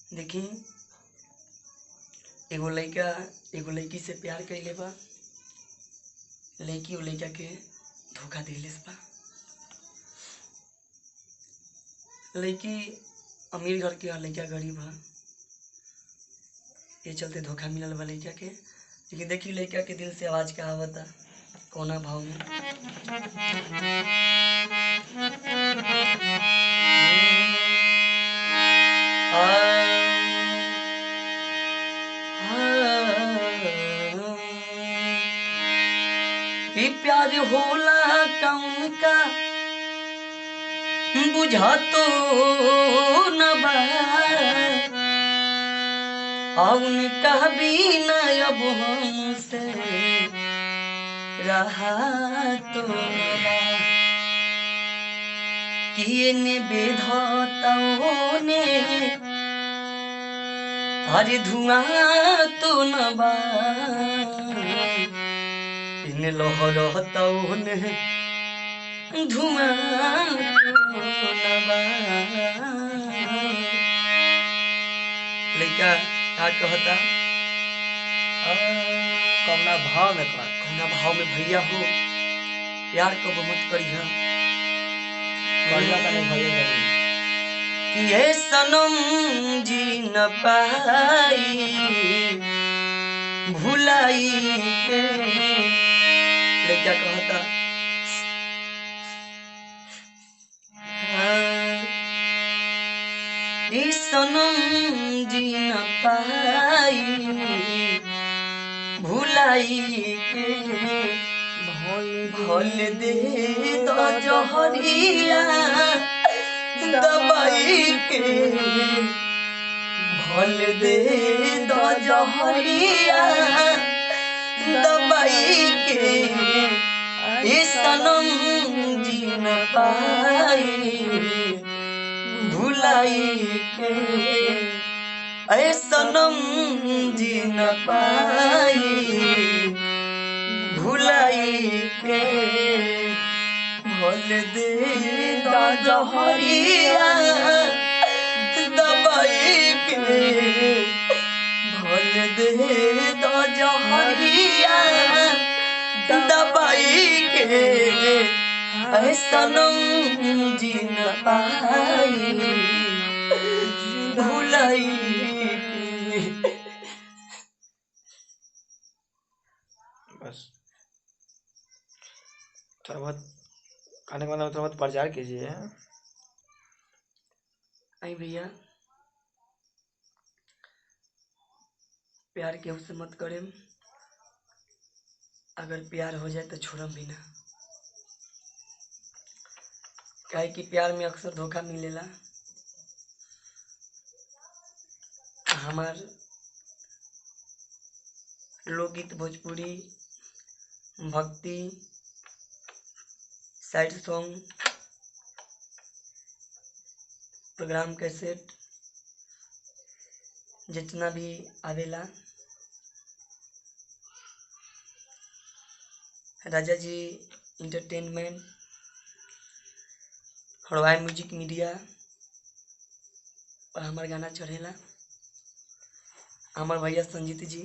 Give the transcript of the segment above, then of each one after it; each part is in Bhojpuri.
देखी एगो लड़का एगो लड़की से प्यार कइले बा, लड़की वो लड़का के धोखा दिले बा। लड़की अमीर घर के, लड़का गरीब है, ये चलते धोखा मिलल बा लड़का के। लेकिन देखी लड़का के दिल से आवाज का आवता कौना भाव में। प्यार होला कौन का बुझा तो न बा, उनका भी न अब हमसे रहा तो किए ने बेधताओ ने अरे धुआं तो न बा, इन लहरताओ ने धुआं तो न बा। लड़का का कहता कौना भाव में कर, कौना भाव में भैया हो प्यार कब मत करिहा, भैया कि ये सनम जी न पाई भुलाई के। लड़का कहता ये सनम जी न पाई भुलाई के, भोल दे तो जहरिया दबाई के, भोल दे तो जहरिया दबाई के। ये सनम जी न पाई भुलाई के, ऐ सनम जी न पाई भुलाई के, भोल दे दा जहरिया दबाई के, भोल दे दा जहरिया दबाई के। ऐ सनम जी न पाई भुलाई के। बस थोड़ा बहुत खाने के बाद थोड़ा बहुत प्रचार कीजिए। आई भैया प्यार केहू से मत करें, अगर प्यार हो जाए तो छोड़म भी ना, काहे कि प्यार में अक्सर धोखा मिलेला। हमार लोकगीत, भोजपुरी, भक्ति, साइड सॉन्ग, प्रोग्राम कैसेट जितना भी आवेला, राजा जी इंटरटेनमेंट, हड़वाई म्यूजिक मीडिया और हमार गाना चढ़ेला। हमार भैया संजीत जी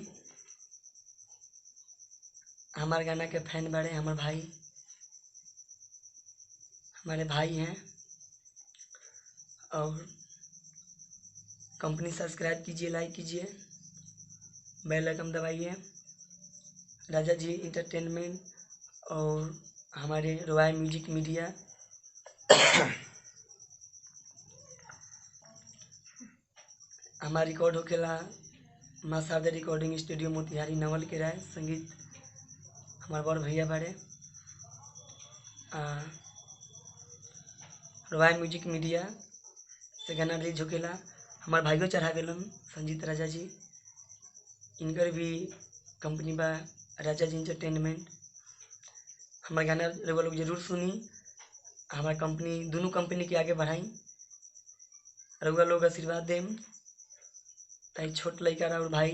हमार गाना के फैन बड़े, हमार भाई, हमारे भाई हैं। और कंपनी सब्सक्राइब कीजिए, लाइक कीजिए, बेल आइकन दबाइए। राजा जी इंटरटेनमेंट और हमारे रॉयल म्यूजिक मीडिया हमारा रिकॉर्ड होकेला माँ शारदा रिकॉर्डिंग स्टूडियो मोतिहारी नवल के राय। संगीत हमारे बड़ भैया बारे। रॉयल म्यूजिक मीडिया से गाना रिलीज होकेला, हमारे भाइयों चढ़ा गलन संजीत राजा जी, इनकर भी कंपनी बा राजा जी इंटरटेनमेंट। हमारे गाना लोग जरूर सुनी, हमारे कंपनी दोनों कंपनी के आगे बढ़ाई, रउआ लोग आशीर्वाद देम ताकि छोट लड़का और भाई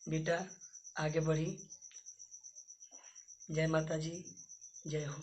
बेटा आगे बढ़ी। जय माता जी, जय हो।